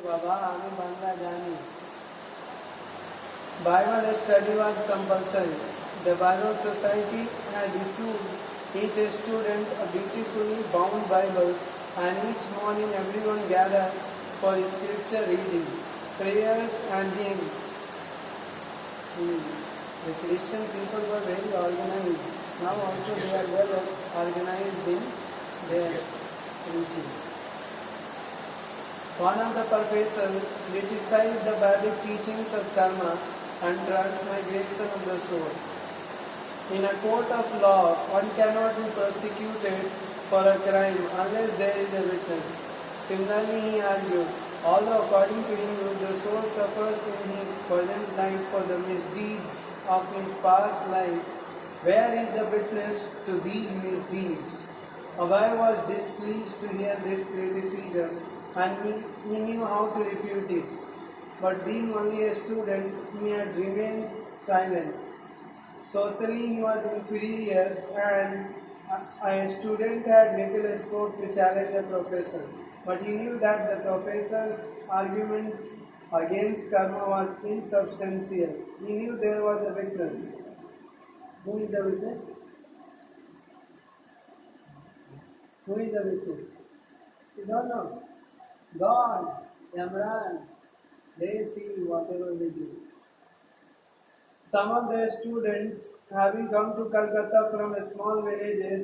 বাবা আমি বাংলা জানি Bible study was compulsory. The Bible Society had issued each student a beautifully bound Bible, and each morning everyone gathered for scripture reading, prayers and hymns. See, the Christian people were very organized. Now also they are well organized in their preaching. One of the professors criticized the Vedic teachings of karma and transmigration of the soul. In a court of law, one cannot be prosecuted for a crime unless there is a witness. Similarly, he argued, although according to him, the soul suffers in his present life for the misdeeds of his past life, where is the witness to these misdeeds? Abhay was displeased to hear this criticism, and he knew how to refute it. But being only a student, he had remained silent. Socially, he was inferior, and a student had little scope to challenge the professor. But he knew that the professor's argument against karma was insubstantial. He knew there was a witness. Who is the witness? Who is the witness? You don't know. God, Yamraj. They see whatever we do. Some of the students, having come to Calcutta from small villages,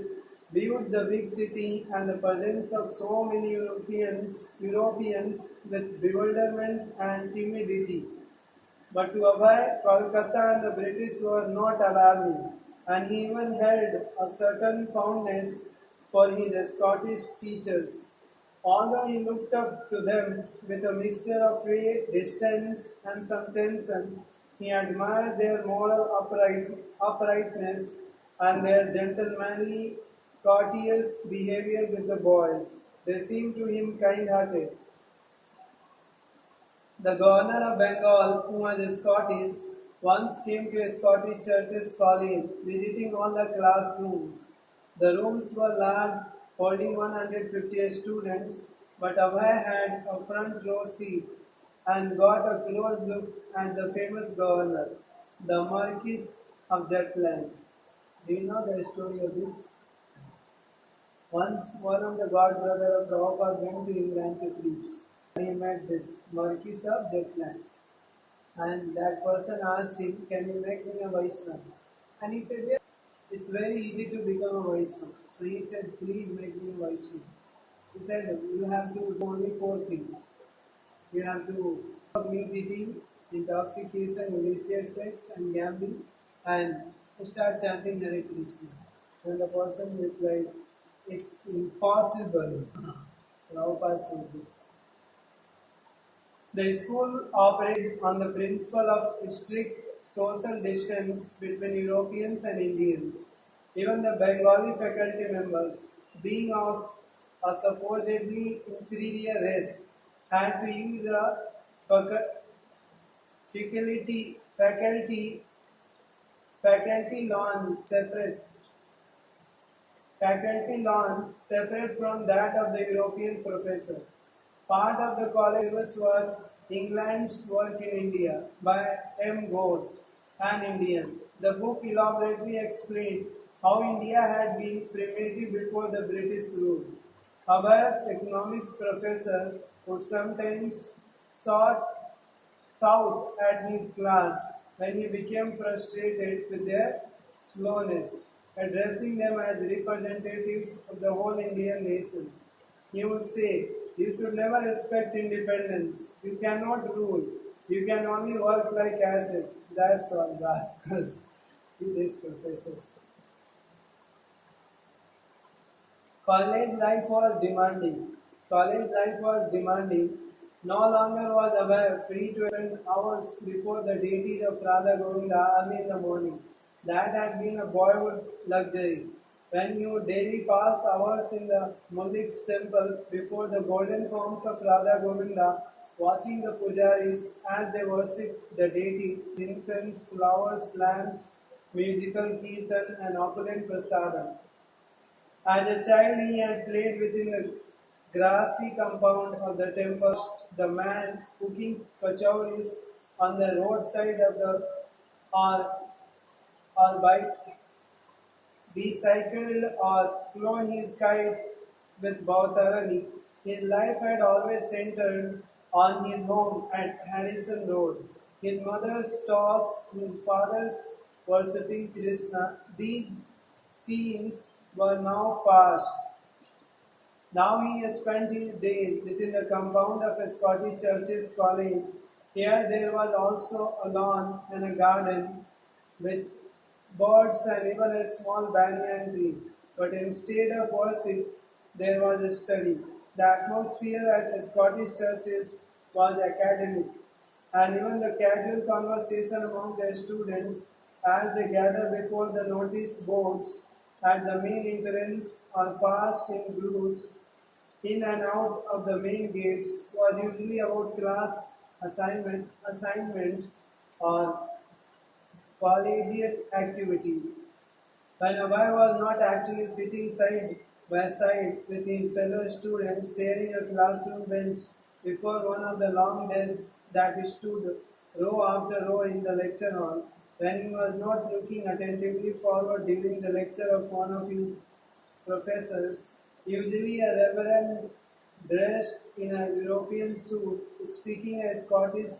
viewed the big city and the presence of so many Europeans with bewilderment and timidity. But to Abhay, Calcutta and the British were not alarming, and he even held a certain fondness for his Scottish teachers. Although he looked up to them with a mixture of faith, distance, and some tension, he admired their moral uprightness and their gentlemanly, courteous behavior with the boys. They seemed to him kind-hearted. The governor of Bengal, who was Scottish, once came to a Scottish church's college, visiting all the classrooms. The rooms were large, holding 150 students, but Abhay had a front row seat and got a close look at the famous governor, the Marquis of Jutland. Do you know the story of this? Once one of the god brother of Prabhupada went to England to preach. He met this Marquis of Jutland, and that person asked him, "Can you make me a Vaishnava?" And he said, "Yes, it's very easy to become a Vaishnava." So he said, "Please make me a Vaishnava." He said, "You have to do only 4 things. You have to stop meat eating, intoxication, illicit sex, and gambling, and start chanting Hare Krishna." And the person replied, "It's impossible." Prabhupada said this. The school operated on the principle of strict social distance between Europeans and Indians. Even the Bengali faculty members, being of a supposedly inferior race, had to use a faculty lawn separate from that of the European professor. Part of the college was England's Work in India by M. Ghosh, an Indian. The book elaborately explained how India had been primitive before the British rule. Abhay's economics professor would sometimes shout at his class when he became frustrated with their slowness, addressing them as representatives of the whole Indian nation. He would say, "You should never respect independence. You cannot rule. You can only work like asses. That's all, rascals." See these professors. College life was demanding. No longer was Abhay free to spend hours before the deities of Radha Govinda early in the morning. That had been a boyhood luxury. When you daily pass hours in the Mundik's temple before the golden forms of Radha Govinda, watching the pujaris as they worship the deity, incense, flowers, lamps, musical kirtan, and opulent prasadam. As a child, he had played within the grassy compound of the temple. The man cooking kachoris on the roadside of the or by bicycled or flown his kite with Bautarani. His life had always centered on his home at Harrison Road. His mother's talks, his father's worshipping Krishna, these scenes were now past. Now he has spent his days within the compound of a Scottish church's college. Here there was also a lawn and a garden with birds and even a small banyan tree. But instead of worship, there was a study. The atmosphere at the Scottish churches was academic, and even the casual conversation among the students as they gather before the notice boards at the main entrance or passed in groups in and out of the main gates was usually about class assignments or collegiate activity. When Abhay was not actually sitting side by side with his fellow students sharing a classroom bench before one of the long desks that stood row after row in the lecture hall, when he was not looking attentively forward during the lecture of one of his professors, usually a reverend dressed in a European suit, speaking a Scottish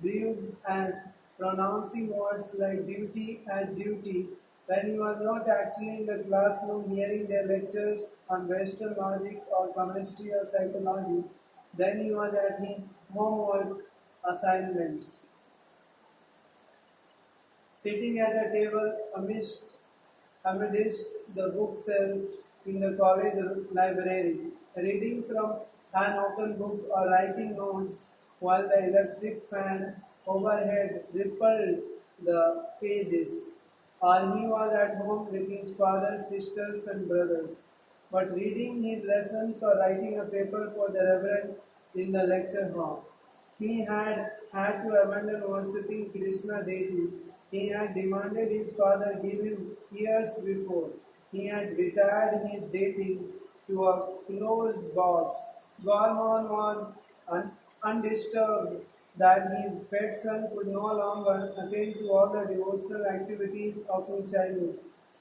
brogue and pronouncing words like duty and duty, when he was not actually in the classroom hearing their lectures on Western logic or chemistry or psychology, then he was at his homework assignments. Sitting at a table amidst the bookshelves in the college library, reading from an open book or writing notes while the electric fans overhead rippled the pages. Or he was at home with his father, sisters, and brothers. But reading his lessons or writing a paper for the reverend in the lecture hall. He had to abandon worshipping Krishna deity. He had demanded his father give him years before. He had retired his dating to a closed box. Gorman was undisturbed that his pet son could no longer attend to all the devotional activities of his childhood.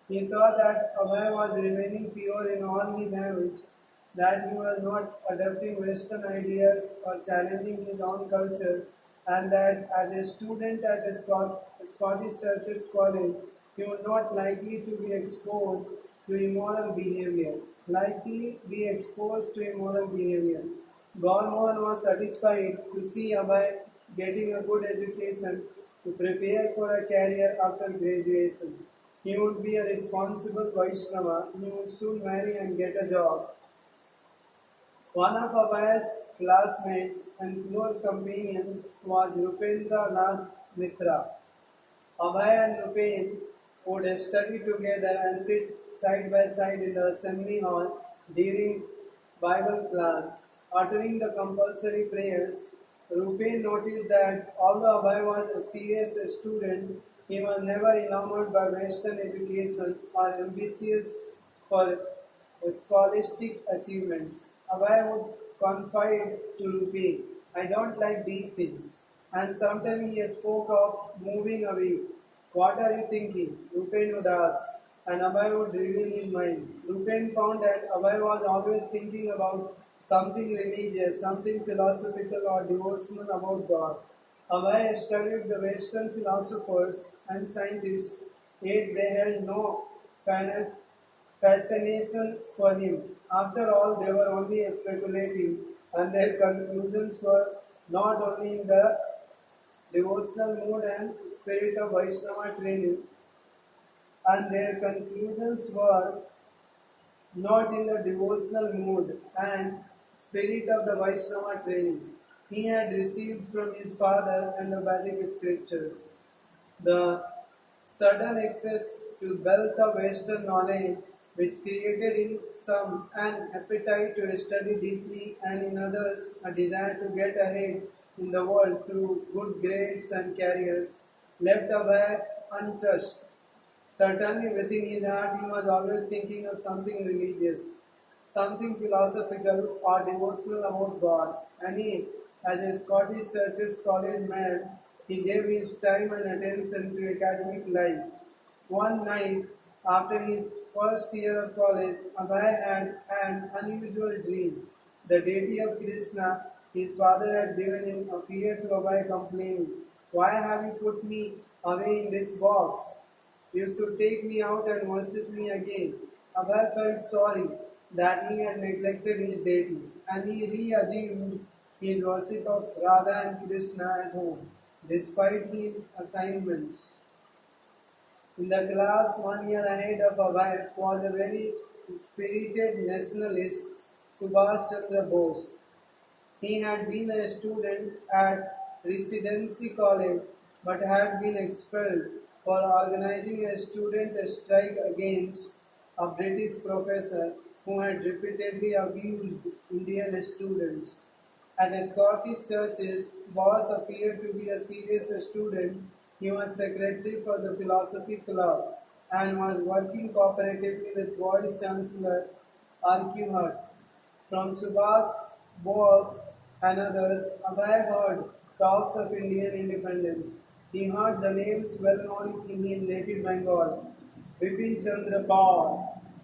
He saw that Abhay was remaining pure in all his habits, that he was not adopting Western ideas or challenging his own culture, and that as a student at a Scottish Church's College, he was not likely to be exposed to immoral behavior. Likely be exposed to immoral behavior. Gorman was satisfied to see Abhay getting a good education to prepare for a career after graduation. He would be a responsible Vaishnava. He would soon marry and get a job. One of Abhay's classmates and close companions was Rupendra Nath Mitra. Abhay and Rupen would study together and sit side by side in the assembly hall during Bible class. Uttering the compulsory prayers, Rupen noticed that although Abhay was a serious student, he was never enamored by Western education or ambitious for scholastic achievements. Abhay would confide to Rupen, I don't like these things. And sometimes he spoke of moving away. What are you thinking? Rupen would ask, and Abhay would reveal his mind. Rupen found that Abhay was always thinking about something religious, something philosophical or devotional about God. Abhay studied the Western philosophers and scientists, yet they had no fascination for him. After all, they were only speculative, and their conclusions were not only in the devotional mood and spirit of Vaishnava training, and their conclusions were not in the devotional mood and spirit of the Vaishnava training he had received from his father and the Vedic scriptures. The sudden access to wealth of Western knowledge, which created in some an appetite to study deeply and in others a desire to get ahead in the world through good grades and careers, left Abhay untouched. Certainly within his heart he was always thinking of something religious. something philosophical or devotional about God, and he, as a Scottish Church's college man, he gave his time and attention to academic life. One night, after his first year of college, Abhay had an unusual dream. The deity of Krishna, his father, had given him, appeared to Abhay complaining, "Why have you put me away in this box? You should take me out and worship me again." Abhay felt sorry that he had neglected his deity, and he reassumed his worship of Radha and Krishna at home, despite his assignments. In the class 1 year ahead of Abhay was a very spirited nationalist, Subhash Chandra Bose. He had been a student at Residency College but had been expelled for organizing a student strike against a British professor who had repeatedly abused Indian students. At the Scottish churches, Boss appeared to be a serious student. He was secretary for the philosophy club and was working cooperatively with Vice Chancellor Archibald. From Subhas Bose and others, Abhay heard talks of Indian independence. He heard the names well known in his native Bengal: Bipin Chandra Pal,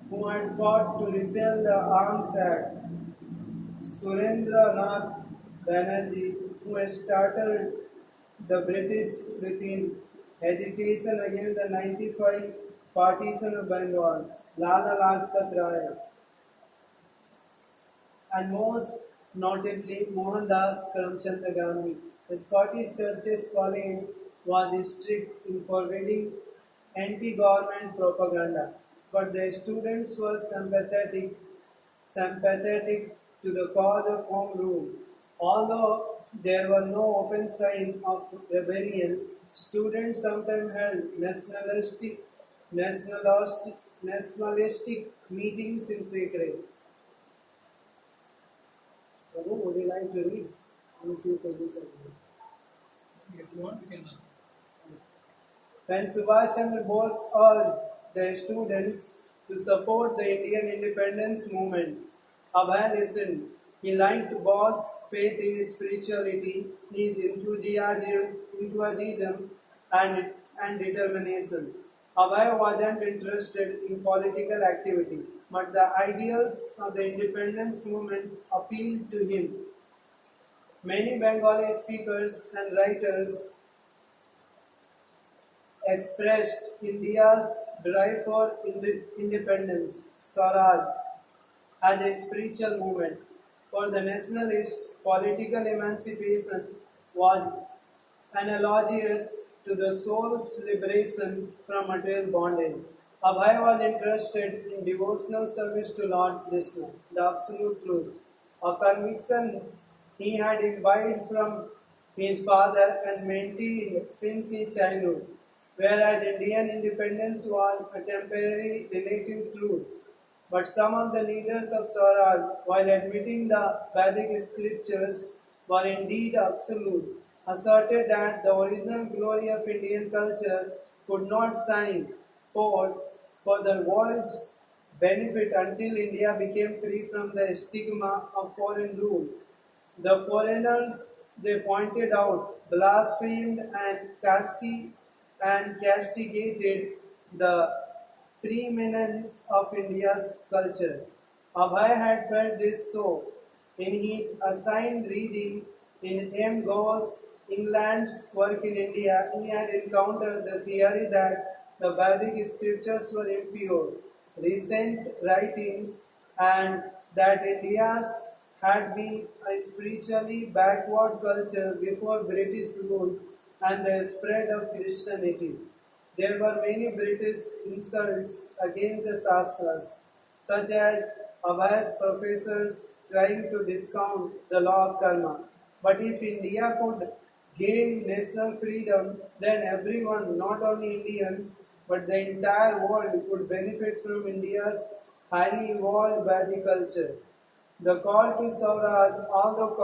who had fought to repeal the Arms Act; Surendranath Banerjee, who had started the British with his agitation against the 95 partition of Bengal; Lala Lajpat Rai, and most notably Mohandas Karamchand Gandhi. The Scottish Church's calling was strict in forbidding anti-government propaganda, but the students were sympathetic to the cause of home rule. Although there were no open sign of rebellion, students sometimes held nationalistic meetings in secret. Prabhu, would you like to read a few pages of it? If you want, you can. When Subhash Chandra Bose urged the students to support the Indian independence movement, Abhay listened. He liked Bose's faith in his spirituality, his enthusiasm and determination. Abhay wasn't interested in political activity, but the ideals of the independence movement appealed to him. Many Bengali speakers and writers expressed India's drive for independence, Swaraj, as a spiritual movement. For the nationalists, political emancipation was analogous to the soul's liberation from material bondage. Abhay was interested in devotional service to Lord Krishna, the absolute truth, a conviction he had imbibed from his father and maintained since his childhood, whereas Indian independence was a temporary relative truth. But some of the leaders of Swaraj, while admitting the Vedic scriptures were indeed absolute, asserted that the original glory of Indian culture could not shine forth for the world's benefit until India became free from the stigma of foreign rule. The foreigners, they pointed out, blasphemed and castigated the preeminence of India's culture. Abhay had felt this so. In his assigned reading in M. Ghosh, England's work in India, he had encountered the theory that the Vedic scriptures were impure, recent writings, and that India's had been a spiritually backward culture before British rule and the spread of Christianity. There were many British insults against the Shastras, such as Abhay's professors trying to discount the law of karma. But if India could gain national freedom, then everyone, not only Indians, but the entire world would benefit from India's highly evolved Vedic culture. The call to Swaraj, although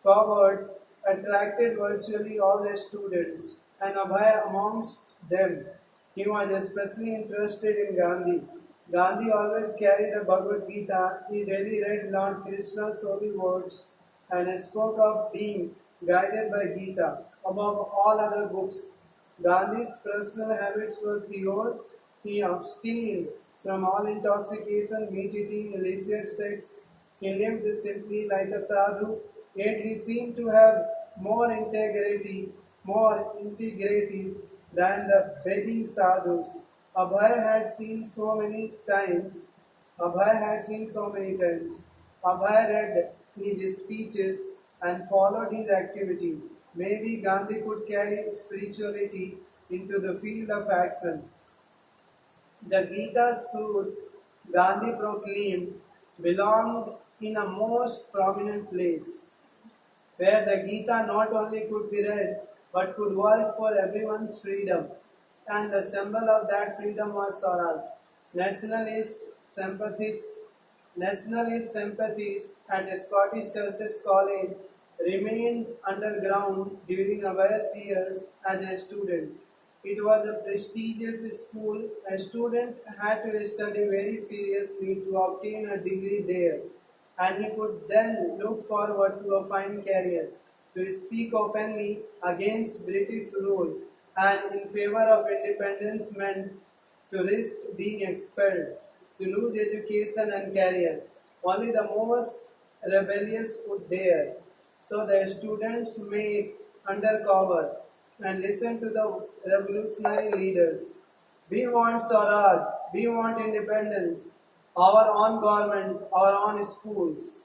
covert, attracted virtually all the students, and Abhay amongst them. He was especially interested in Gandhi. Gandhi always carried a Bhagavad Gita. He daily read Lord Krishna's holy words and spoke of being guided by Gita above all other books. Gandhi's personal habits were pure. He abstained from all intoxication, meat eating, illicit sex. He lived simply like a sadhu, yet he seemed to have more integrity than the begging sadhus. Abhay had seen so many times. Abhay had seen so many times. Abhay read his speeches and followed his activity. Maybe Gandhi could carry spirituality into the field of action. The Gita's truth, Gandhi proclaimed, belonged in a most prominent place, where the Gita not only could be read but could work for everyone's freedom. And the symbol of that freedom was Swaraj. Nationalist sympathies, nationalist sympathies at Scottish Churches College remained underground during Abhay's years as a student. It was a prestigious school. A student had to study very seriously to obtain a degree there, and he could then look forward to a fine career, to speak openly against British rule and in favor of independence meant to risk being expelled, to lose education and career. Only the most rebellious would dare. So the students made undercover and listen to the revolutionary leaders. We want Swaraj, we want independence, our own government, our own schools.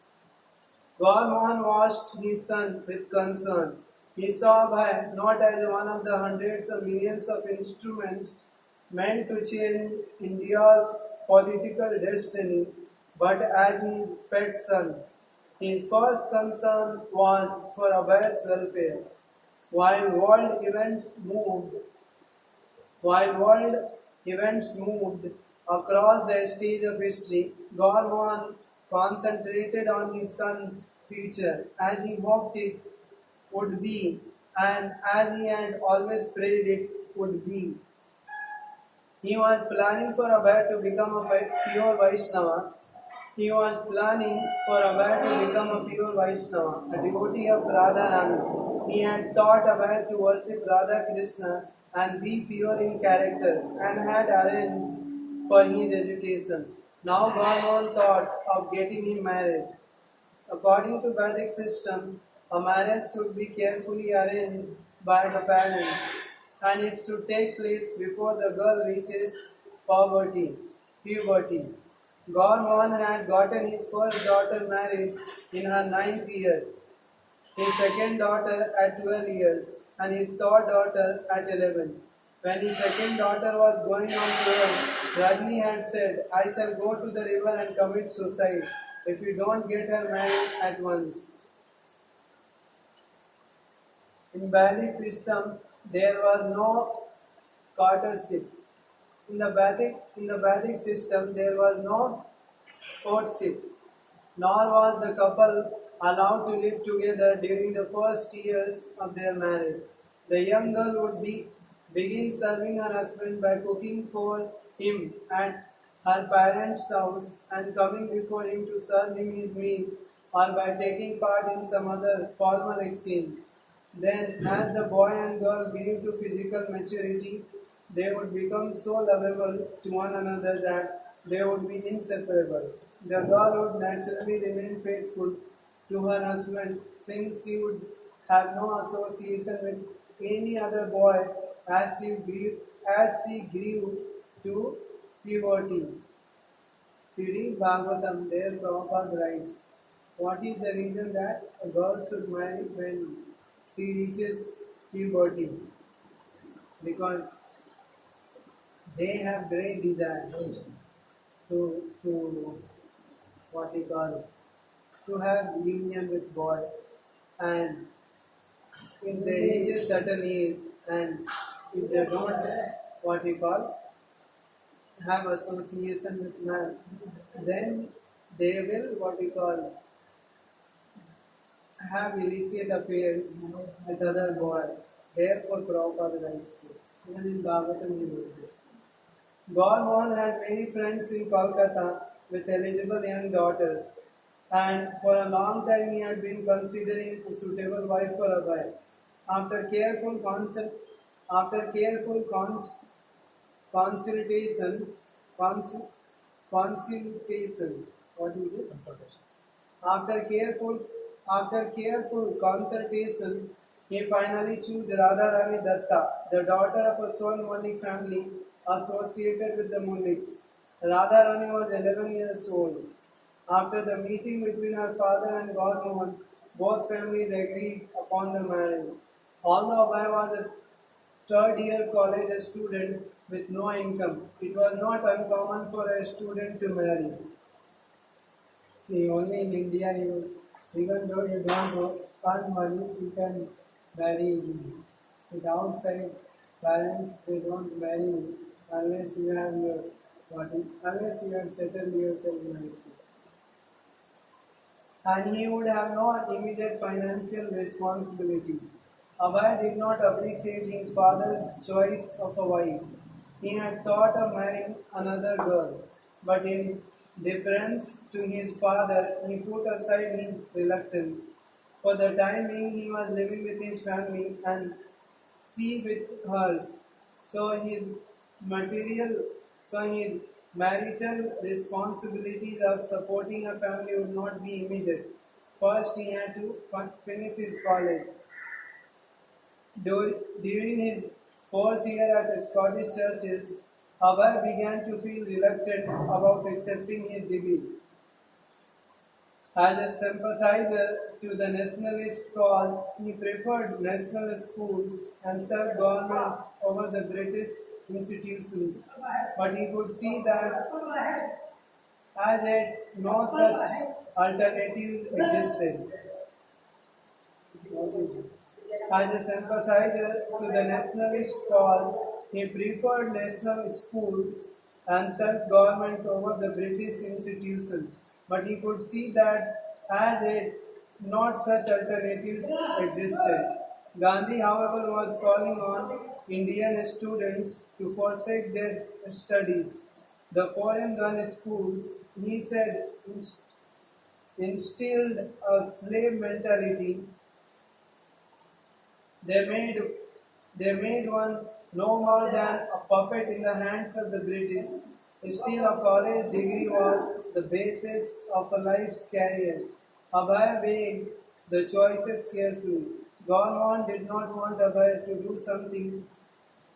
Gormon watched his son with concern. He saw Bhai not as one of the hundreds of millions of instruments meant to change India's political destiny, but as his pet son. His first concern was for Abhay's welfare. While world events moved while world events moved across the stage of history, Gorman concentrated on his son's future as he hoped it would be and as he had always prayed it would be. He was planning for Abhay to become a pure Vaishnava. He was planning for Abhay to become a pure Vaishnava, a devotee of Radharani. He had taught Abhay to worship Radha Krishna and be pure in character and had arranged for his education. Now Gorman thought of getting him married. According to Vedic system, a marriage should be carefully arranged by the parents and it should take place before the girl reaches puberty. Gorman had gotten his first daughter married in her ninth year, his second daughter at 12 years, and his third daughter at 11. When his second daughter was going on 12, Rajni had said, I shall go to the river and commit suicide if you don't get her married at once. In Vedic system, there was no courtship. In the Vedic system, there was no courtship, nor was the couple allowed to live together during the first years of their marriage. The young girl would begin serving her husband by cooking for him at her parents' house and coming before him to serve him his meal or by taking part in some other formal exchange. Then, as the boy and girl grew to physical maturity, they would become so lovable to one another that they would be inseparable. The girl would naturally remain faithful to her husband since she would have no association with any other boy as she grew to puberty. Reading Bhagavatam, there Prabhupada writes, what is the reason that a girl should marry when she reaches puberty? Because they have great desire to what we call to have union with boy, and if they reach a certain age and if they don't what we call have association with man, then they will what we call have illicit affairs with other boy. Therefore Prabhupada writes this. Even in Bhagavatam he wrote this. Gaur had many friends in Kolkata with eligible young daughters, and for a long time he had been considering a suitable wife for Abhay. After careful consult, after careful consultation, cons- consultation, what is this? Consultation. After careful after careful consultation, he finally chose Radharani Datta, the daughter of a Swan Malik family associated with the Muliks. Radharani was 11 years old. After the meeting between her father and Gauramohan, both families agreed upon the marriage. Although Abhay was a third year college student with no income, it was not uncommon for a student to marry. See, only in India, even though you don't earn money, you can marry easily. With outside parents, they don't marry you unless you have your body, unless you have settled yourself nicely. And he would have no immediate financial responsibility. Abhay did not appreciate his father's choice of a wife. He had thought of marrying another girl, but in deference to his father, he put aside his reluctance. For the time being, he was living with his family and she with hers. So his material, so his marital responsibilities of supporting a family would not be immediate. First, he had to finish his college. During his fourth year at the Scottish churches, Abhay began to feel reluctant about accepting his degree. As a sympathizer to the nationalist cause, he preferred national schools and self-government over the British institutions. But he could see that as yet no such alternative existed. As a sympathizer to the nationalist cause, he preferred national schools and self-government over the British institution. But he could see that as yet not such alternatives existed. Gandhi, however, was calling on Indian students to forsake their studies. The foreign gun schools, he said, instilled a slave mentality. They made, they made one no more than a puppet in the hands of the British. Still, a college degree was the basis of a life's career. Abhay weighed the choices carefully. Gauramohan did not want Abhay to do something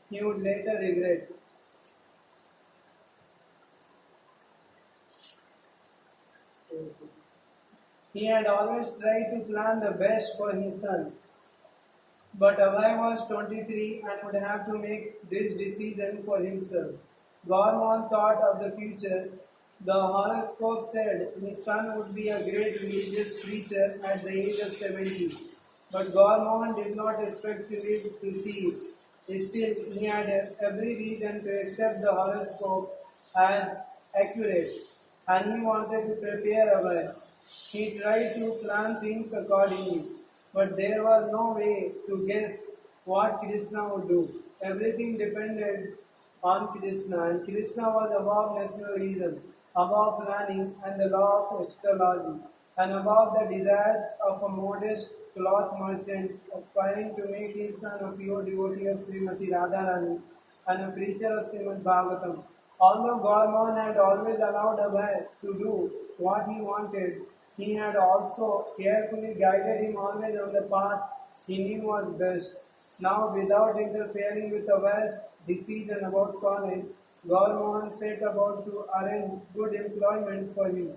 he would later regret. He had always tried to plan the best for his son. But Abhay was 23 and would have to make this decision for himself. Gorman thought of the future. The horoscope said his son would be a great religious preacher at the age of 70. But Gorman did not expect to live to see it. Still, he had every reason to accept the horoscope as accurate, and he wanted to prepare Abhay. He tried to plan things accordingly, but there was no way to guess what Krishna would do. Everything depended on Krishna, and Krishna was above nationalism, above planning and the law of astrology, and above the desires of a modest cloth merchant aspiring to make his son a pure devotee of Srimati Radharani and a preacher of Srimad Bhagavatam. Although Gorman had always allowed Abhay to do what he wanted, he had also carefully guided him always on the path he knew was best. Now, without interfering with Abhay's decision about college, Gorman set about to arrange good employment for him,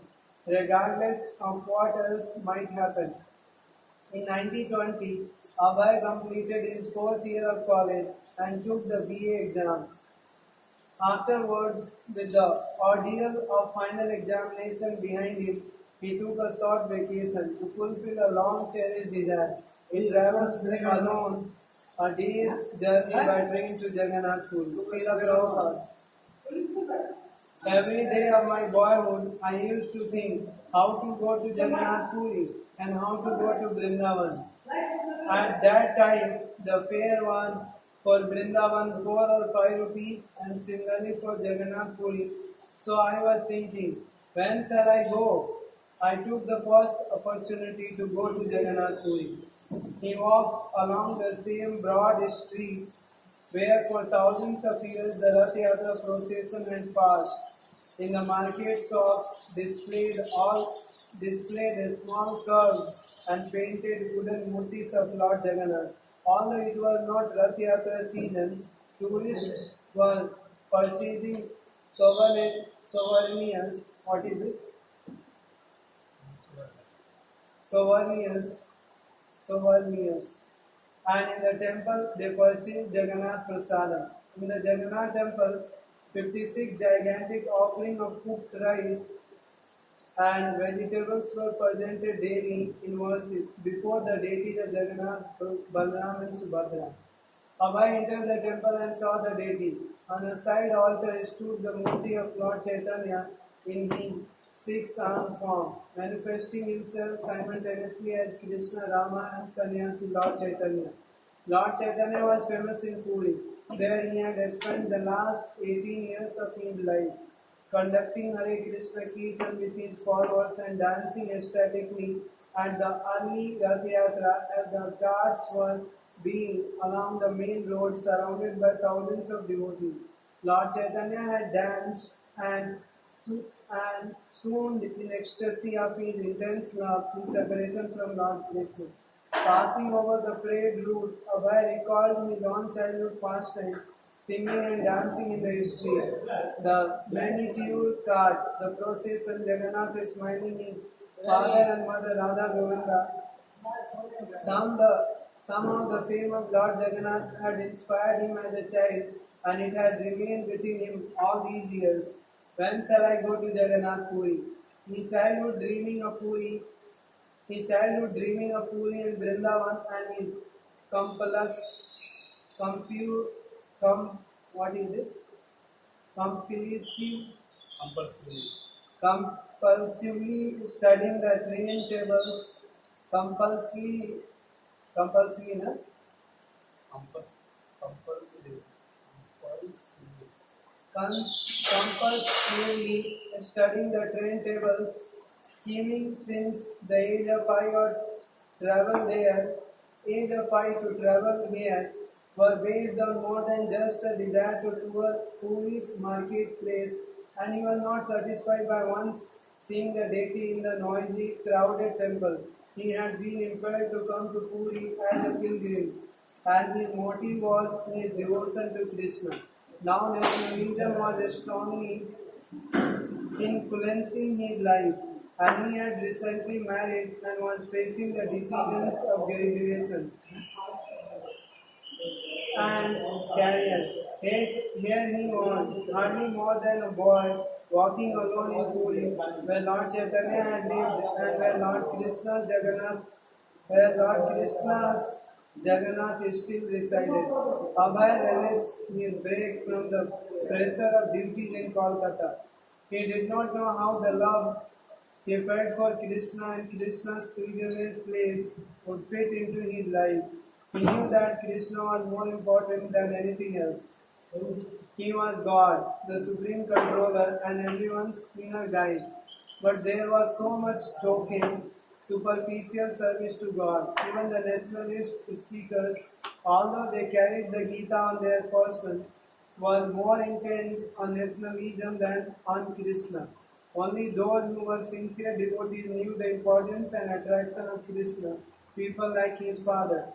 regardless of what else might happen. In 1920, Abhay completed his fourth year of college and took the BA exam. Afterwards, with the ordeal of final examination behind him, he took a short vacation to fulfill a long cherished desire. He traveled alone a day's journey by train to Jagannath Puri. Srila Prabhupada. Every day of my boyhood, I used to think how to go to Jagannath Puri and how to go to Vrindavan. At that time, the fare was for Vrindavan 4 or 5 rupees, and similarly for Jagannath Puri. So I was thinking, when shall I go? I took the first opportunity to go to Jagannath Puri. He walked along the same broad street where for thousands of years the Rath Yatra procession had passed. In the market shops displayed a small curved and painted wooden murtis of Lord Jagannath. Although it was not Rath Yatra season, tourists were purchasing souvenirs. What is this? Souvenirs. Souvenirs. And in the temple, they purchased Jagannath Prasadam. In the Jagannath temple, 56 gigantic offering of cooked rice and vegetables were presented daily in worship before the deities of Jagannath, Balaram, and Subhadra. Abhay entered the temple and saw the deity. On a side altar stood the Murti of Lord Chaitanya in his six-armed form, manifesting himself simultaneously as Krishna, Rama, and Sannyasi Lord Chaitanya. Lord Chaitanya was famous in Puri. There he had spent the last 18 years of his life, conducting Hare Krishna Kirtan with his followers and dancing ecstatically at the early Rath Yatra as the carts were being along the main road surrounded by thousands of devotees. Lord Chaitanya had danced and swooned in ecstasy of his intense love in separation from Lord Krishna. Passing over the parade route, Abhay recalled his own childhood pastime, singing and dancing in the street. The plenitude cart, the procession, Jagannath is smiling his father and mother Radha Govinda. Somehow the fame of Lord Jagannath had inspired him as a child, and it had remained within him all these years. When shall I go to Jagannath Puri? His childhood dreaming of Puri, and Vrindavan, and his compulus, compu, what is this? Compulsive Compulsory. compulsively studying the train tables, compulsively, na? Compulsory. Compulsory. Compulsively studying the train tables, scheming since the age of 5 or travel there, age of 5 to travel here, were based on more than just a desire to tour Puri's marketplace, and he was not satisfied by once seeing the deity in the noisy, crowded temple. He had been impelled to come to Puri as a pilgrim, and his motive was his devotion to Krishna. Now nationalism was strongly influencing his life, and he had recently married and was facing the decisions of graduation and career. Here he was, hardly more than a boy, walking alone in Puri, where Lord Chaitanya had lived and where Lord Krishna's Jagannath still resided. Abhay relished his break from the pressure of duties in Kolkata. He did not know how the love he felt for Krishna and Krishna's pilgrimage place would fit into his life. He knew that Krishna was more important than anything else. He was God, the supreme controller, and everyone's inner guide. But there was so much token, superficial service to God. Even the nationalist speakers, although they carried the Gita on their person, were more intent on nationalism than on Krishna. Only those who were sincere devotees knew the importance and attraction of Krishna, people like his father.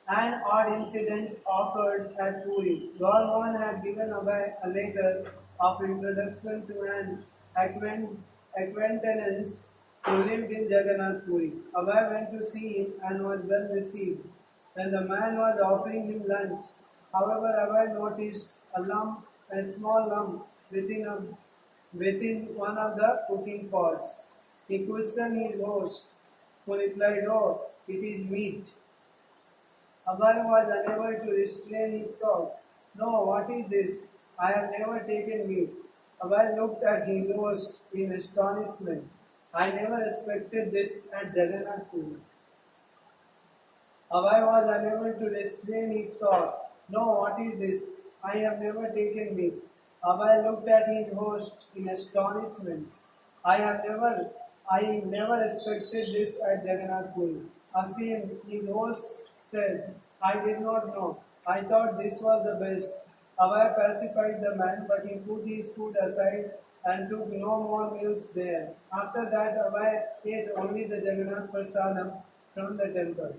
An odd incident occurred at Puri. Gorman had given away a letter of introduction to an acquaintance who lived in Jagannath Puri. Abhay went to see him and was well received. When the man was offering him lunch, however, Abhay noticed a small lump within one of the cooking pots. He questioned his host, who replied, "Oh, it is meat." Abhay was unable to restrain his shock. "No, what is this? I have never taken meat." Abhay looked at his host in astonishment. "I never expected this at Jagannath Puri." Abai was unable to restrain his thought. No, what is this? I have never taken meat. Abai looked at his host in astonishment. I never expected this at Jagannath Puri. Asim, his host, said, I did not know. I thought this was the best. Abai pacified the man, but he put his food aside and took no more meals there. After that, Abai ate only the Jagannath Prasadam from the temple.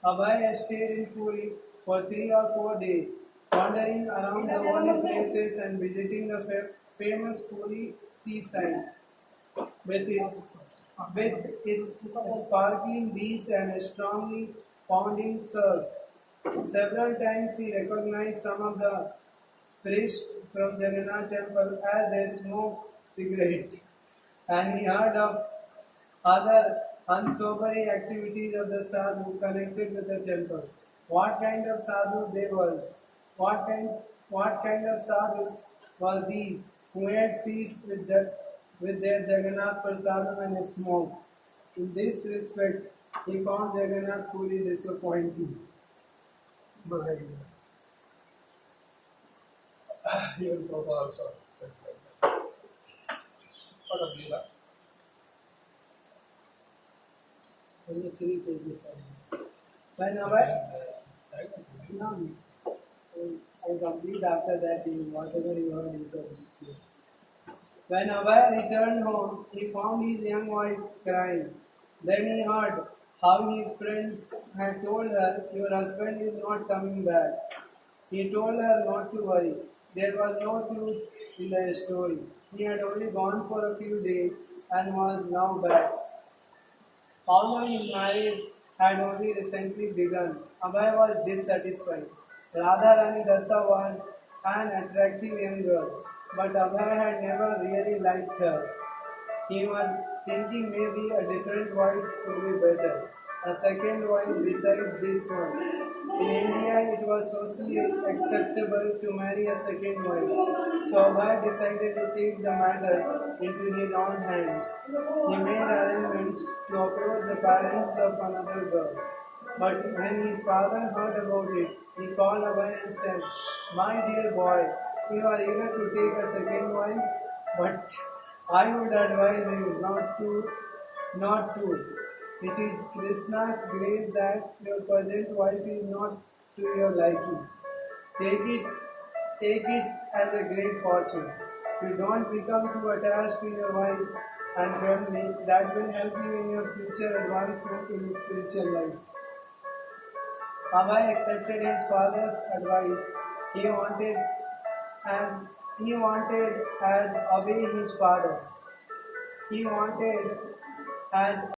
Abhay stayed in Puri for 3 or 4 days, wandering around the holy places and visiting the famous Puri seaside with its sparkling beach and strongly pounding surf. Several times he recognized some of the priests from Jagannath temple as they smoked cigarette, and he heard of other unsavory activities of the sadhu connected with the temple. What kind of sadhu they was? What kind what kind of sadhus were these who had feasts with their Jagannath prasadam and smoke? In this respect, he found Jagannath Puri disappointing. Even Prabhupada also felt like that. What of lila? Only 3 pages. Whenever no, I complete after that whatever you have introduced. When Abhay returned home, he found his young wife crying. Then he heard how his friends had told her, your husband is not coming back. He told her not to worry. There was no truth in the story. He had only gone for a few days and was now back. Although his marriage had only recently begun, Abhay was dissatisfied. Radharani Datta was an attractive young girl, but Abhay had never really liked her. He was thinking maybe a different wife would be better, a second wife besides this one. In India, it was socially acceptable to marry a second wife, so Abhay decided to take the matter into his own hands. He made arrangements to approach the parents of another girl. But when his father heard about it, he called Abhay and said, my dear boy, you are eager to take a second wife, but I would advise you not to. It is Krishna's grace that your present wife is not to your liking. Take it, take it as a great fortune. You don't become too attached to your wife and family. That will help you in your future advancement in spiritual life. Abhay accepted his father's advice. He wanted and obey his father. He wanted and